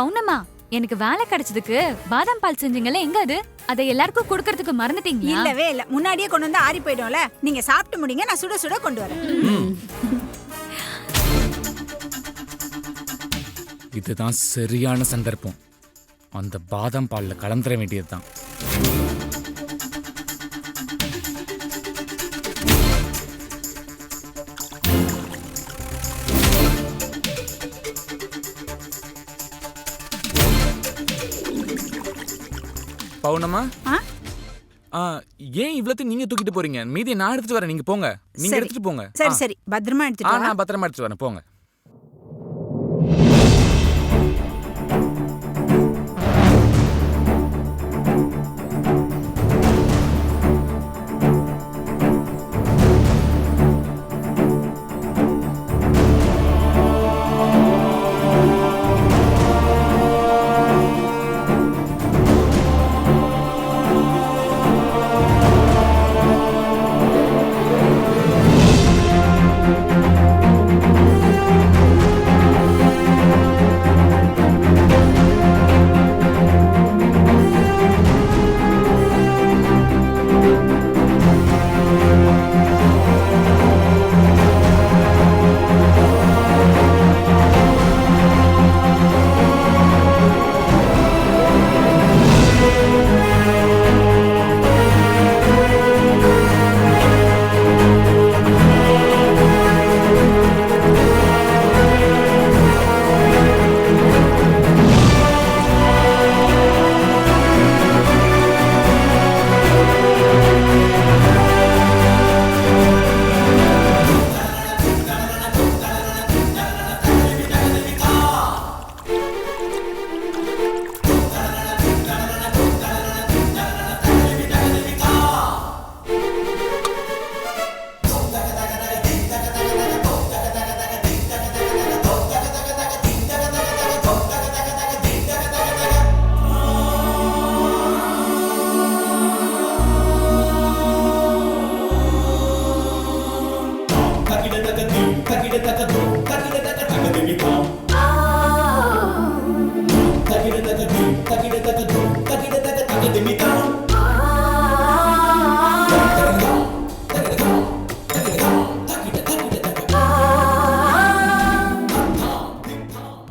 பௌர்ணமா, எனக்கு வேலை கிடைச்சதுக்கு பாதாம் பால் செஞ்சீங்கல்ல, எங்க அது? அதை எல்லாருக்கும் கொடுக்கறதுக்கு மறந்துட்டீங்களா? இல்லவே இல்ல, முன்னாடியே கொண்டு வந்து ஆறி போயிடும்ல. நீங்க சாப்பிட்டு முடிங்க, நான் சுட சுட கொண்டு வரேன். இதுதான் சரியான சந்தர்ப்பம். அந்த பாதாம் பால்ல கலந்துட வேண்டியதுதான். பௌர்ணமா, ஏன் இவ்வளத்தையும் நீங்க தூக்கிட்டு போறீங்க? மீதி நான் எடுத்துட்டு வரேன், நீங்க போங்க. நீங்க எடுத்துட்டு போங்க. சரி சரி, பத்திரமா எடுத்துட்டு வா. நான் பத்திரமா எடுத்துட்டு வரேன், போங்க.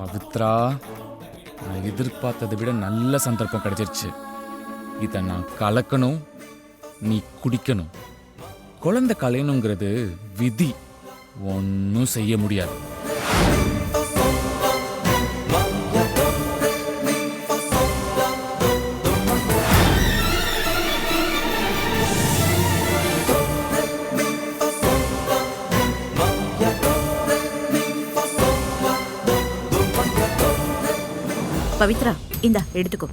பவித்ரா, நான் எதிர்பார்த்ததை விட நல்ல சந்தர்ப்பம் கிடைச்சிருச்சு. இதை நான் கலக்கணும், நீ குடிக்கணும். குழந்தை கலையணுங்கிறது விதி, ஒன்னும் செய்ய முடியாது. பவித்ரா, இந்தா எடுத்துக்கோ.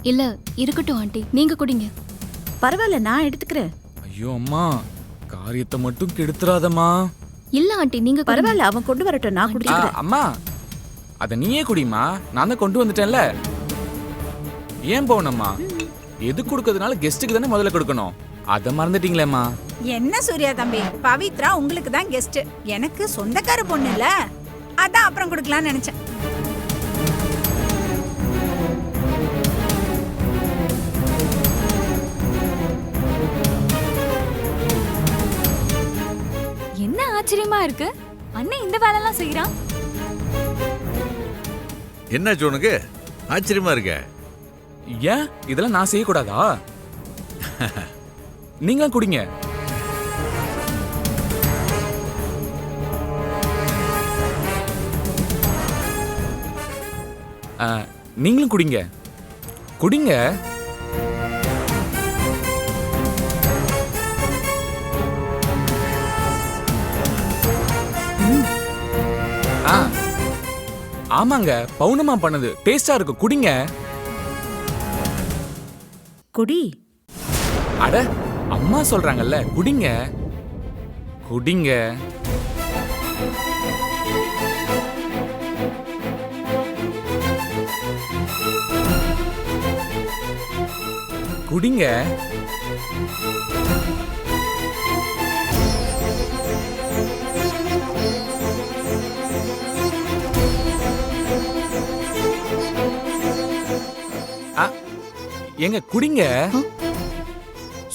இல்ல இருக்கட்டும் ஆண்டி, நீங்க குடிங்க. பரவாயில்ல, நான் எடுத்துக்கிறேன். ஐயோ அம்மா, காரியத்தை மட்டும் கெடுத்துறாதம்மா. இல்ல ஆண்டி, நீங்க பரவாயில்ல, அவன் கொண்டு வரட்டும், நான் குடிக்கிறேன். அம்மா, அத நீயே குடிமா, நான் தான் கொண்டு வந்துட்டேன்ல. ஏன் போனம்மா, எது கொடுக்கறதுனால கெஸ்ட்டுக்கு தானே முதல்ல கொடுக்கணும். அத மறந்துட்டீங்களேம்மா. என்ன சூர்யா தம்பி, பவித்ரா உங்களுக்கு தான் கெஸ்ட், எனக்கு சொந்தக்கார பொண்ணு இல்ல, அதான் அப்புறம் கொடுக்கலாம்னு நினைச்சேன். என்ன ஆச்சரியமா இருக்கு, அண்ணன் இந்த வேலையெல்லாம் செய்யறான். என்னாச்சு உனக்கு? ஆச்சரியமா இருக்க? ஏன் இதெல்லாம் நான் செய்யக்கூடாதா? நீங்களும் குடிங்க. நீங்களும் குடிங்க, குடிங்க. ஆமாங்க, பௌர்ணமா பண்ணது டேஸ்டா இருக்கு, குடிங்க. குடி. அட, அம்மா சொல்றாங்கல்ல, குடிங்க குடிங்க. குடிங்க. எங்க குடிங்க.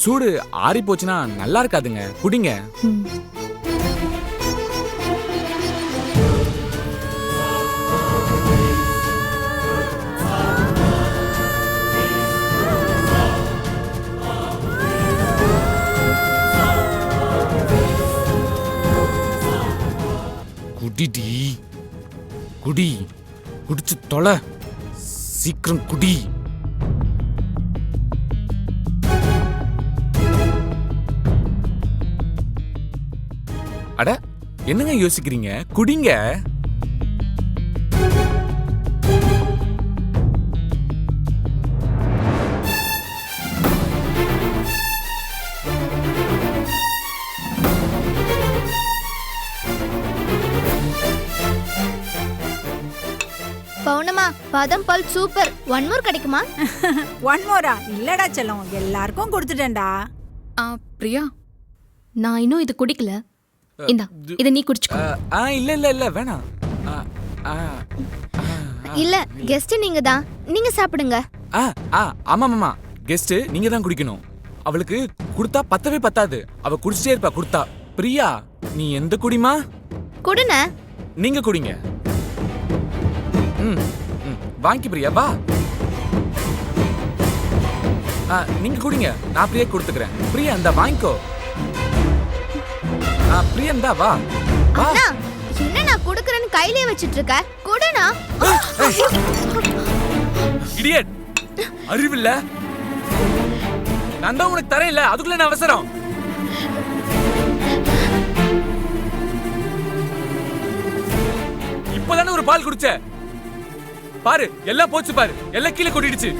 சூடு ஆறி போச்சுன்னா நல்லா இருக்காதுங்க, குடிங்க. ம். குடிடி, குடி, குடிச்சு தொலை, சீக்கிரம் குடி. அட என்னங்க யோசிக்கிறீங்க, குடிங்க. பவுனமா பாதாம் பால் சூப்பர். ஒன் மோர் கிடைக்குமா? ஒன் மோரா? இல்லடா செல்லம், எல்லாருக்கும் கொடுத்துட்டேன்டா. பிரியா, நான் இன்னும் இது குடிக்கல. இந்தா, இத நீ குடிச்சுக்கோ. இல்ல இல்ல இல்ல வேணாம். ஆ, ஆ, இல்ல, கெஸ்ட் நீங்க தான். நீங்க சாப்பிடுங்க. ஆ, ஆ, ஆமா மாமா, கெஸ்ட் நீங்க தான் குடிக்கணும். அவளுக்கு கொடுத்தா பத்தவே பத்தாது, அவ குடிச்சிட்டே இருப்பா கொடுத்தா. பிரியா நீ எந்த குடிமா? குடுன. நீங்க குடிங்க. ம், ம், வாங்கி பிரியா வா. நீங்க குடிங்க, நான் பிரியா கொடுத்துக்கிறேன். பிரியா இந்த வாங்கிக்கோ. பிரியா இந்தா வா வா. அண்ணா, என்ன நான் குடுக்கறேன்னு கையிலே வச்சிட்டு இருக்க? குடுனா. இடியட், அறிவில்ல? நான் தான் உனக்கு தரேன் இல்ல, அதுக்குள்ள என்ன அவசரம்? இப்பதானே ஒரு பால் குடிச்ச, பாரு எல்லாம் போச்சு, பாரு எல்லாம் கீழே கொட்டிடுச்சு.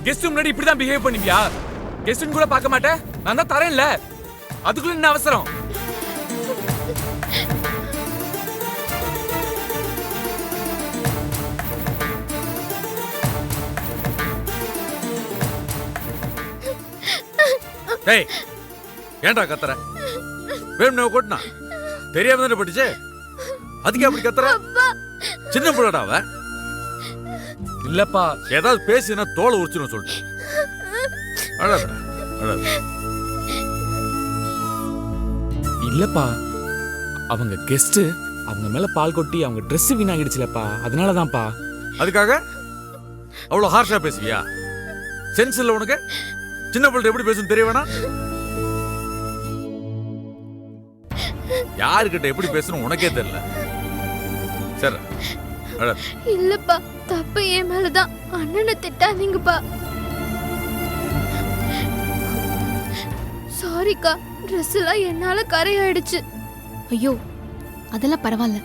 கெஸ்ட் முன்னாடி இப்படிதான் பிஹேவ் பண்ணுவியா? கெஸ்ட் கூட பார்க்க மாட்டேன், நான் தான் தரேன்ல, அதுக்குள்ள என்ன அவசரம்? டேய், ஏன்டா கத்துற? வேணும்னு கொட்டினா தெரியாம தானே படிச்சே, அதுக்கு அப்படி கத்துற? சின்ன பிள்ளடா அவ. இல்லப்பா, ஏதாவது பேசினா தோலை உரிச்சிடும் சொல்லிட்டு. அழாத, அழாத. இல்லப்பா, அவங்க கெஸ்ட், அவங்க மேல பால் கொட்டி அவங்க Dress வீணாகிடுச்சுலப்பா, அதனாலதான்ப்பா. அதுக்காக அவ்வளவு ஹார்ஷா பேசுவியா? சென்ஸ் இல்ல உனக்கு? சின்ன பிள்ளை எப்படி பேசணும் தெரிய வேணா? யாருக்கிட்ட எப்படி பேசணும் உனக்கே தெரியல. சரி, அழாத. இல்லப்பா, தப்பு என் மேலதான். அண்ணனை திட்டாதீங்கப்பா. சாரிக்கா, ட்ரெஸ் எல்லாம் என்னால கரையாயிடுச்சு. ஐயோ அதெல்லாம் பரவாயில்ல.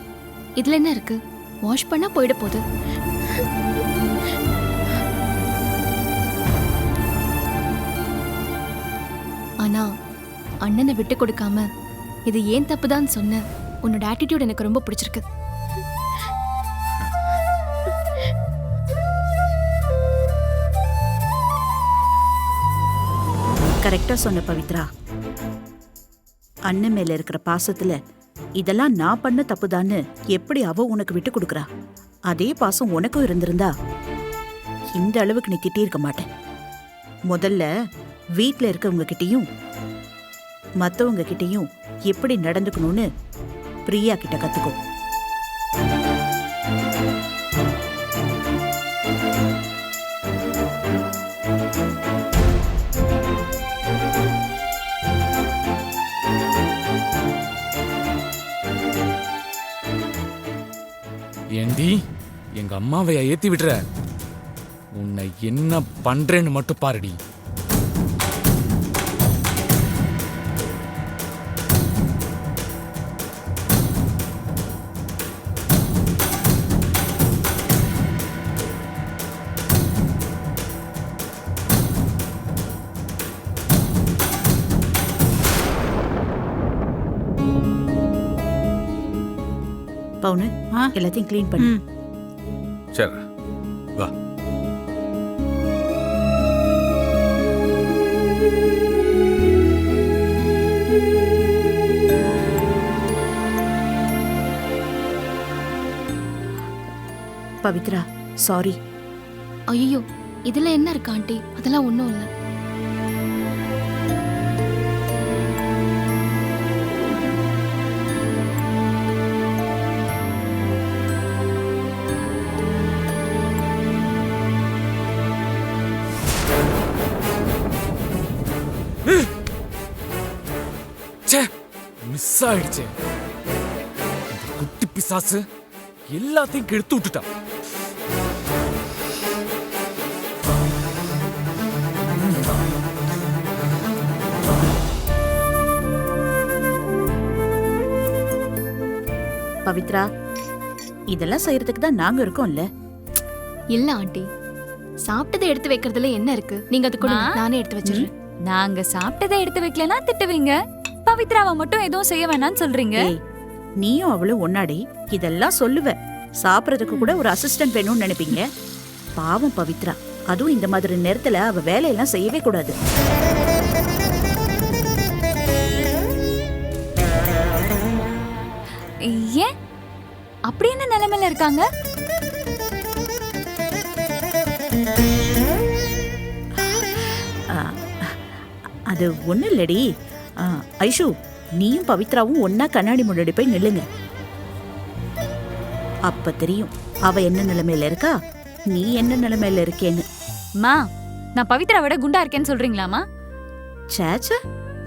இதுல என்ன இருக்கு? வாஷ் பண்ணா போயிட போகுது. ஆனா அண்ணனை விட்டு கொடுக்காம இது ஏன் தப்புதான் சொன்ன உன்னோட ஆட்டிடியூட் எனக்கு ரொம்ப பிடிச்சிருக்கு. கரெக்டா சொன்ன பவித்ரா. அண்ணன் மேல இருக்கிற பாசத்துல இதெல்லாம் நான் பண்ண தப்புதான்னு எப்படி அவ உனக்கு விட்டு கொடுக்கறா? அதே பாசம் உனக்கும் இருந்திருந்தா இந்த அளவுக்கு நீ திட்டியிருக்க மாட்டேன். முதல்ல வீட்ல இருக்கவங்க கிட்டயும் மத்தவங்க கிட்டயும் எப்படி நடந்துக்கணும்னு பிரியா கிட்ட கத்துக்கோ. ஏண்டி எங்க அம்மாவையா ஏத்தி விடுற? உன்னை என்ன பண்றேன்னு மட்டும் பாருடி. பவுனு, எல்லாத்தையும் க்ளீன் பண்ணு. சரி, வா. பவித்ரா, சாரி. ஐயோ இதுல என்ன இருக்கு ஆண்டி, அதெல்லாம் ஒன்றும் இல்லை. மிஸ் ஆயிடுச்சு. இந்த குட்டி பிசாசு எல்லாத்தையும் கெடுத்து விட்டுட்டா. பவித்ரா, இதெல்லாம் செய்யறதுக்கு தான் நாங்க இருக்கோம்ல. இல்ல ஆண்டி, சாப்பிட்டதை எடுத்து வைக்கிறதுல என்ன இருக்கு? நீங்க அது கூட நானே எடுத்து வச்சிடுறேன். நாங்க சாப்பிட்டதை எடுத்து வைக்கலனா திட்டுவீங்க, பவித்ராவை மட்டும் எதுவும் செய்ய வேணாம்னு சொல்றீங்க. ஏய், நீயும் அவளும் ஒன்னாடி இதெல்லாம் சொல்லுவ. சாப்பிடறதுக்கு கூட ஒரு அசிஸ்டன்ட் வேணும்னு நினைப்பீங்க. பாவம் பவித்ரா, அதுவும் இந்த மாதிரி நேரத்துல அவ வேலையெல்லாம் செய்யவே கூடாது. ஏன் அப்படி என்ன நிலைமையில இருக்காங்க? அது ஒண்ணு இல்லடி. ஐஷு, நீயும் பவித்ராவும் ஒன்னா கண்ணாடி முன்னாடி போய் நில்லுங்க. அப்ப தெரியும் அவ என்ன நிலைமையில இருக்கா, நீ என்ன நிலைமையில இருக்கேன்னு. மா, நான் பவித்ரா விட குண்டா இருக்கேன்னு சொல்றீங்களாமா? சேச்சா,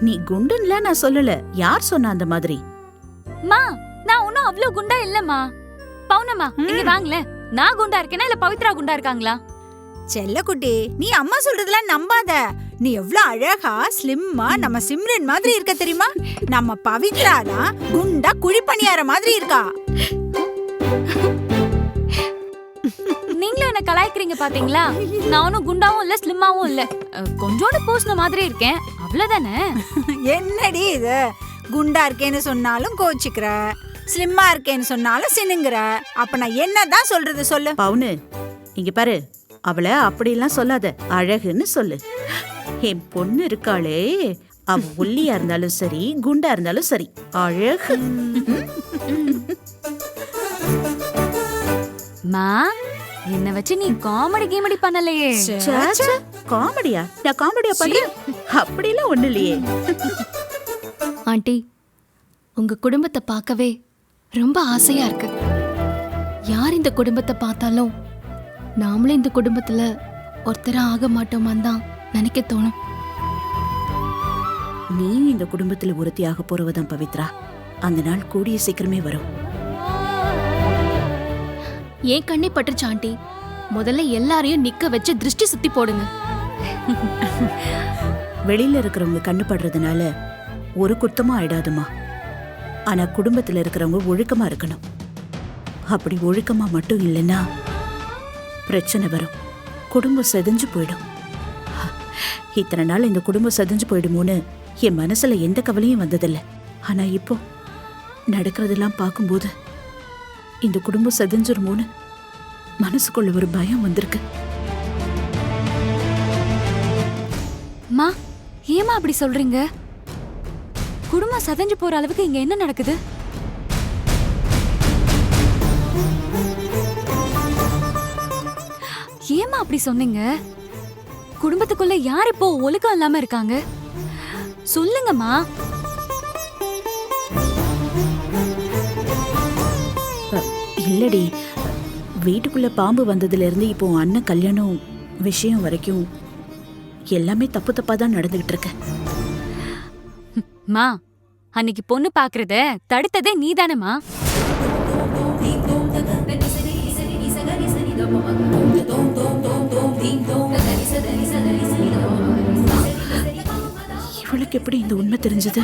நீ குண்டுன்ல நான் சொல்லல. யார் சொன்னா அந்த மாதிரி? மா, நான் ஒன்னும் அவ்வளவு குண்டா இல்லம்மா. பவுனம்மா, இங்க வாங்களே. நான் குண்டா இருக்கேனா இல்ல பவித்ரா குண்டா இருக்காங்களா? செல்லக்குட்டி, நீ அம்மா சொல்றதெல்லாம் நம்பாத. நீ எவ்வளவு அழகா ஸ்லிம்மா நம்ம சிம்ரன் மாதிரி இருக்க தெரியுமா? நம்ம பவித்ரா தான் குண்டா குழிப்பணியார மாதிரி இருக்கா. நீங்களும் என்ன கலாய்க்கிறீங்க பாத்தீங்களா? நான் ஒன்னும் குண்டாவும் இல்ல ஸ்லிம்மாவும் இல்ல, கொஞ்சோட பூசின மாதிரி இருக்கேன், அவ்வளவுதானே. என்னடி இது? குண்டா இருக்கேன்னு சொன்னாலும் கோச்சிக்கிற, ஸ்லிம்மா இருக்கேன்னு சொன்னாலும் சினுங்குற. அப்ப நான் என்னதான் சொல்றது சொல்லு. பவுனு, இங்க பாரு, அவளை அப்படிலாம் சொல்லாத, அழகுன்னு சொல்லு. என் பொண்ணு இருக்காளே, அவ ஒல்லியா இருந்தாலும் சரி குண்டா இருந்தாலும் சரி அழகு. மா, என்ன வச்சு நீ காமெடி கீமெடி பண்ணலையே. காமெடியா? நான் காமெடியா பண்றேன்? அப்படிலாம் ஒண்ணு இல்லையே. ஆண்டி, உங்க குடும்பத்தை பார்க்கவே ரொம்ப ஆசையா இருக்கு. யார் இந்த குடும்பத்தை பார்த்தாலும் நாமளும் இந்த குடும்பத்துல ஒருத்தரா ஆக மாட்டோமான்னு தான் நினைக்க தோணும். நீ இந்த குடும்பத்துல ஒருத்தியாக போறவதான் பவித்ரா. அந்த நாள் கூடிய சீக்கிரமே வரும். ஏன் கண்ணே பட்டுச்சு ஆண்டி. முதல்ல எல்லாரையும் நிக்க வச்சு திருஷ்டி சுத்தி போடுங்க. வெளியில இருக்கிறவங்க கண்ணு படுறதுனால ஒரு குத்தமா ஆயிடாதுமா. ஆனா குடும்பத்துல இருக்கிறவங்க ஒழுக்கமா இருக்கணும். அப்படி ஒழுக்கமா மட்டும் இல்லைன்னா பிரச்சனை வரும், குடும்பம் செதஞ்சு போயிடும். இத்தனை நாள் இந்த குடும்பம் செதஞ்சு போயிடுமோன்னு என் மனசுல எந்த கவலையும் வந்ததில்லை. ஆனா இப்போ நடக்கிறதெல்லாம் பார்க்கும்போது இந்த குடும்பம் செதஞ்சிருமோன்னு மனசுக்குள்ள ஒரு பயம் வந்திருக்கு. மா, ஏமா அப்படி சொல்றீங்க? குடும்பம் சதஞ்சு போற அளவுக்கு இங்க என்ன நடக்குது? ஏமா அப்படி சொன்னீங்க? குடும்பத்துக்குள்ள யார் இப்போ ஒழுக்கம் இல்லாம இருக்காங்க? சொல்லுங்கம்மா. இல்லடி, வீட்டுக்குள்ள பாம்பு வந்ததுல இருந்து இப்போ அண்ணன் கல்யாணம் விஷயம் வரைக்கும் எல்லாமே தப்பு தப்பா தான் நடந்துகிட்டு இருக்கு. மா, அன்னைக்கு பொண்ணு பாக்குறத தடுத்ததே நீதானேமா? இவளுக்கு எப்படி இந்த உண்மை தெரிஞ்சது?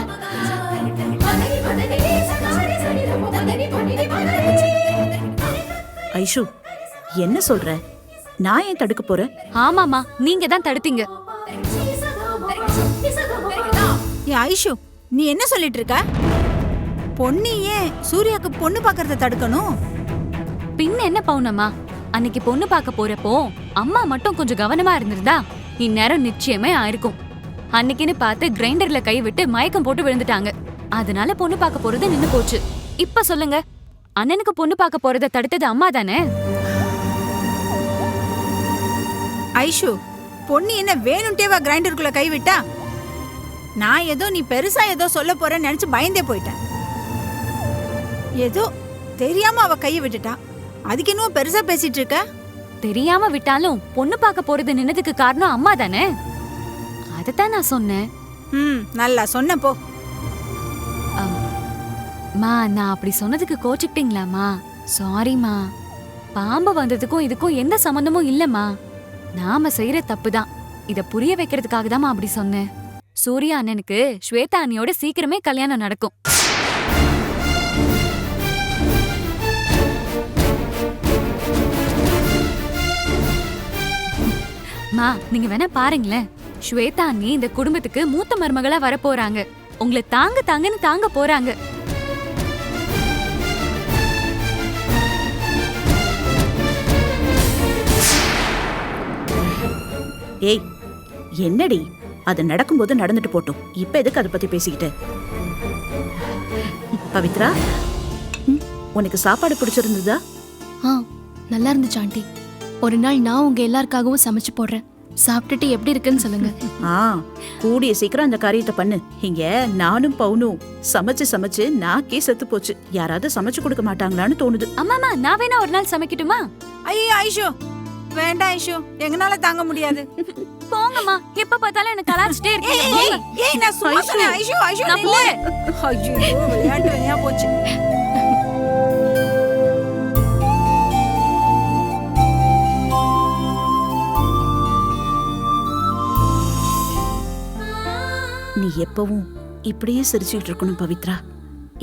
ஐஷு, என்ன சொல்ற? நான் ஏன் தடுக்க போறேன்? ஆமாமா, நீங்க தான் தடுத்தீங்க. ஐஷு, நீ என்ன சொல்லிட்டு இருக்க? பொண்ணு ஏன் சூர்யாக்கு பொண்ணு பாக்கறத தடுக்கணும்? பின்ன என்ன பவுனம்மா, அன்னைக்கு பொண்ணு பார்க்க போறப்போ அம்மா மட்டும் கொஞ்சம் கவனமா இருந்திருந்தா இந்நேரம் நிச்சயமே ஆயிருக்கும். அன்னைக்குன்னு பார்த்து கிரைண்டர்ல கை விட்டு மயக்கம் போட்டு விழுந்துட்டாங்க. அதனால பொண்ணு பார்க்க போறது நின்னு போச்சு. இப்ப சொல்லுங்க, அண்ணனுக்கு பொண்ணு பார்க்க போறத தடுத்தது அம்மா தானே? ஐஷு, பொண்ணு என்ன வேணும்ட்டேவா கிரைண்டருக்குள்ள கை விட்டா? நான் ஏதோ நீ பெருசா ஏதோ சொல்ல போறேன்னு நினைச்சு பயந்தே போயிட்டேன். ஏதோ தெரியாம அவ கையை விட்டுட்டா, அதுக்கு இன்னும் பெருசா பேசிட்டு இருக்க? தெரியாம விட்டாலும் பொண்ணு பார்க்க போறது நின்னதுக்கு காரணம் அம்மா தானே, அதத்தான் நான் சொன்னேன். நல்லா சொன்ன போ. மா, நான் அப்படி சொன்னதுக்கு கோச்சுக்கிட்டீங்களாமா? சாரிம்மா. பாம்பு வந்ததுக்கும் இதுக்கும் எந்த சம்பந்தமும் இல்லம்மா. நாம செய்யற தப்பு தான். இத புரிய வைக்கிறதுக்காக தான் அப்படி சொன்னேன். சூர்யா அண்ணனுக்கு ஸ்வேதா அண்ணியோட சீக்கிரமே கல்யாணம் நடக்கும். மா, நீங்க வேணா பாருங்களேன். ஸ்வேதா அண்ணி இந்த குடும்பத்துக்கு மூத்த மருமகளா வர போறாங்க. உங்களை தாங்க தாங்கன்னு தாங்க போறாங்க. ஏய், என்னடி? அது நடக்கும்போது நடந்துட்டு போட்டும். இப்ப எதுக்கு அதை பத்தி பேசிக்கிட்டு? பவித்ரா, உனக்கு சாப்பாடு பிடிச்சிருந்ததா? ஆ, நல்லா இருந்துச்சு ஆண்டி. ஒரு நாள் நான் உங்க எல்லாருக்காகவும் சமைச்சு போடுறேன். சாப்பிட்டுட்டு எப்படி இருக்குன்னு சொல்லுங்க. கூடிய சீக்கிரம் அந்த காரியத்தை பண்ணு. இங்க நானும் பவுனும் சமைச்சு சமைச்சு நாக்கே செத்து போச்சு. யாராவது சமைச்சு கொடுக்க மாட்டாங்களான்னு தோணுது. அம்மாமா, நான் வேணா ஒரு நாள் சமைக்கட்டுமா? ஐயோ ஐஷு, வேண்டாம் ஐஷு, எங்கனால தாங்க முடியாது. போங்கம்மா, எப்ப பார்த்தாலும் எனக்கு கலாச்சிட்டே இருக்கீங்க. ஏய், நான் சும்மா சொன்னேன். ஐஷு ஐஷு, நான் நில்லு. போறேன். ஐயோ, விளையாட்டு விளையா போச்சு. நீ எப்பவும் இப்படியே சிரிச்சுட்டு இருக்கணும் பவித்ரா.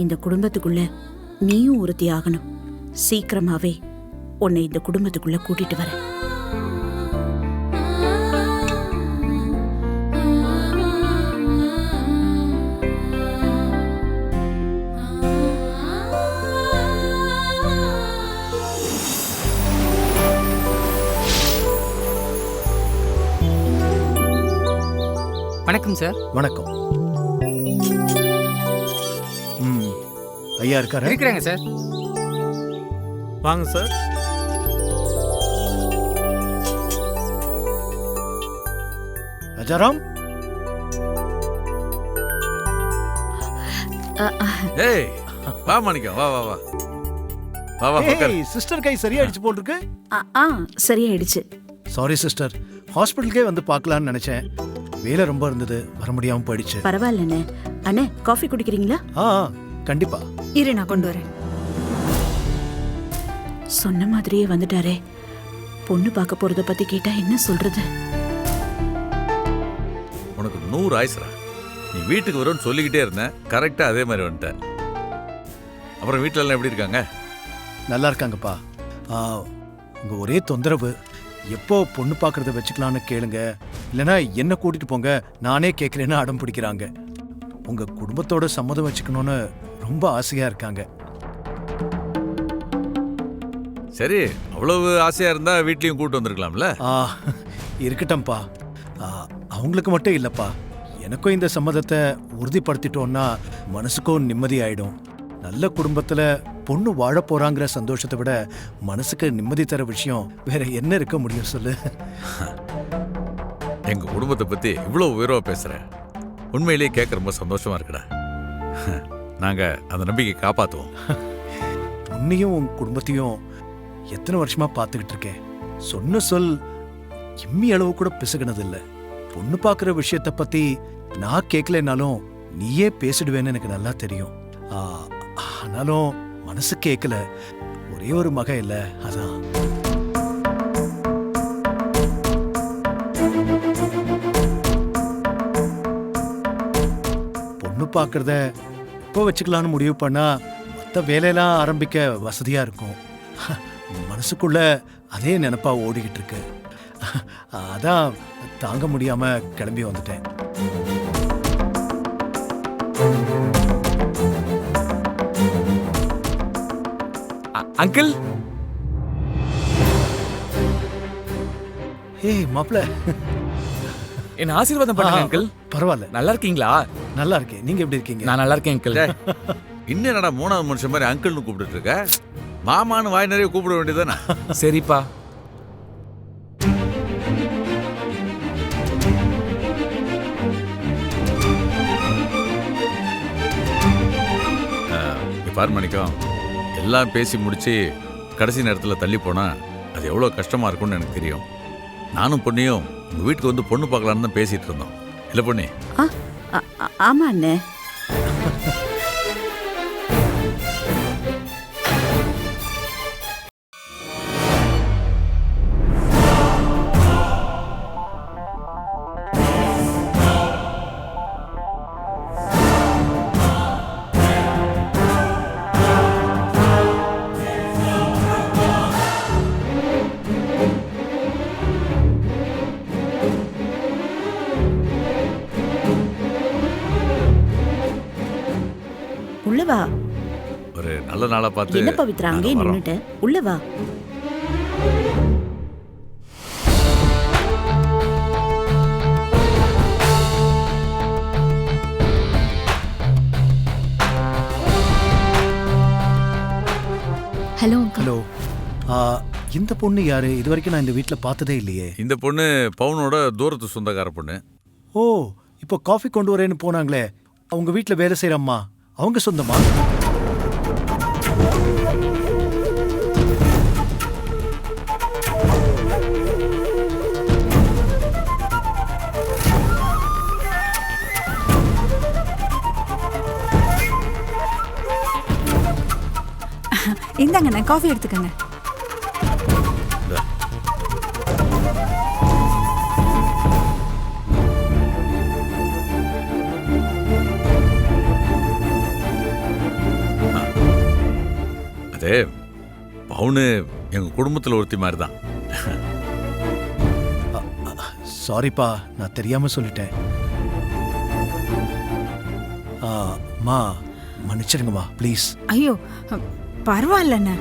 இந்த குடும்பத்துக்குள்ள நீயும் ஒருத்தி ஆகணும். சீக்கிரமாவே உன்னை இந்த குடும்பத்துக்குள்ள கூட்டிட்டு வரேன். வணக்கம் சார். வணக்கம். ஐயா இருக்காரு? இருக்கிறாங்க சார். வாங்க சார். ராஜாராம். ஏய், வா மாணிக்கம், வா வா வா வா வா. உட்காரு. சிஸ்டர் கை சரியாயிடுச்சு போல் இருக்கு. சரியாயிடுச்சு. சாரி சிஸ்டர், ஹாஸ்பிட்டலுக்கே வந்து பார்க்கலான்னு நினைச்சேன். வேலை ரொம்ப இருந்தது, வர முடியாம போயிடுச்சு. பரவாயில்லண்ணே. அண்ணே, காஃபி குடிக்கிறீங்களா? கண்டிப்பா. இரு, நான் கொண்டு வரேன். சொன்ன மாதிரியே வந்துட்டாரே. பொண்ணு பார்க்க போறத பத்தி கேட்டா என்ன சொல்றது? உனக்கு 100 ஆயிசுரா. நீ வீட்டுக்கு வரும்னு சொல்லிக்கிட்டே இருந்தேன், கரெக்டா அதே மாதிரி வந்துட்ட. அப்புறம் வீட்டுல எல்லாம் எப்படி இருக்காங்க? நல்லா இருக்காங்கப்பா. உங்க ஒரே தொந்தரவு, எப்போ பொண்ணு பார்க்கறத வச்சுக்கலான்னு கேளுங்க, இல்லைன்னா என்ன கூட்டிட்டு போங்க, நானே கேட்கறேன்னு அடம் பிடிக்கிறாங்க. உங்க குடும்பத்தோட சம்மதம் வச்சுக்கணும்னு ரொம்ப ஆசையா இருக்காங்க. சரி, அவ்வளவு ஆசையா இருந்தா வீட்லயும் கூட்டு வந்திருக்கலாம்ல. இருக்கட்டும்பா. அவங்களுக்கு மட்டும் இல்லப்பா, எனக்கும் இந்த சம்மதத்தை உறுதிப்படுத்திட்டோம்னா மனசுக்கும் நிம்மதி ஆயிடும். நல்ல குடும்பத்துல பொண்ணு வாழ போறாங்கிற சந்தோஷத்தை விட மனசுக்கு நிம்மதி தர விஷயம் வேற என்ன இருக்க முடியும் சொல்லு. எங்க குடும்பத்தை பத்தி இவ்வளவு உயர்வா பேசுறேன், உண்மையிலேயே கேட்க ரொம்ப சந்தோஷமா இருக்குடா. நாங்க அந்த நம்பிக்கை காப்பாத்துவோம். உன்னையும் உன் குடும்பத்தையும் எத்தனை வருஷமா பார்த்துக்கிட்டு இருக்கேன். சொன்ன சொல் இம்மி அளவு கூட பிசகுனது இல்ல. பொண்ணு பார்க்குற விஷயத்த பத்தி நான் கேட்கலனாலும் நீயே பேசிடுவேன்னு எனக்கு நல்லா தெரியும். ஆனாலும் மனசு கேட்கல. ஒரே ஒரு மக இல்ல, அதான். பொண்ணு பார்க்கறத எப்போ வச்சுக்கலான்னு முடிவு பண்ணா மற்ற வேலையெல்லாம் ஆரம்பிக்க வசதியா இருக்கும். மனசுக்குள்ள அதே நினைப்பா ஓடிக்கிட்டு இருக்கு. அதான் தாங்க முடியாம கிளம்பி வந்துட்டேன். அங்கிள். ஏய் மாப்ள, என்ன ஆசீர்வாதம் பண்ணுங்க அங்கிள். பரவாயில்ல. நல்லா இருக்கீங்களா? நல்லா இருக்கேன். நீங்க எப்படி இருக்கீங்க? நான் நல்லா இருக்கேன் அங்கிள். இன்னும் என்னடா 3வது மனுஷன் மாதிரி அங்கிள்னு கூப்பிட்டு இருக்க? மாமான்னு வாய் நிறைய கூப்பிட வேண்டியதானே? சரிப்பா. பார் மணிக்கம், எல்லாம் பேசி முடிச்சு கடைசி நேரத்தில் தள்ளி போனா அது எவ்வளோ கஷ்டமா இருக்கும்னு எனக்கு தெரியும். நானும் பொண்ணையும் உங்க வீட்டுக்கு வந்து பொண்ணு பார்க்கலான்னு தான் பேசிட்டு இருந்தோம். இல்லை பொண்ணு? ஆமா அண்ணே. உள்ள வா. ஒரு நல்ல நாளா பார்த்து. என்ன பவித்ரா அங்கே நின்னுட்ட? உள்ள வா. Hello uncle. ஹலோ. இந்த பொண்ணு யாரு? இது வரைக்கும் நான் இந்த வீட்ல பார்த்ததே இல்லையே. இந்த பொண்ணு பவுனோட தூரத்து சொந்தக்கார பொண்ணு. ஓ, இப்போ காஃபி கொண்டு வரேன்னு போனாங்களே, அவங்க வீட்ல வேலை செய்யற அம்மா, அவங்க சொந்தமா? இந்தாங்கண்ணே, காஃபி எடுத்துக்கங்க. அதே பவுனு எங்க குடும்பத்தில் ஒருத்தி மாதிரி தான். சாரிப்பா, நான் தெரியாம சொல்லிட்டேன். மா, மன்னிச்சிருங்கம்மா ப்ளீஸ். ஐயோ, பரவாயில்லண்ணே.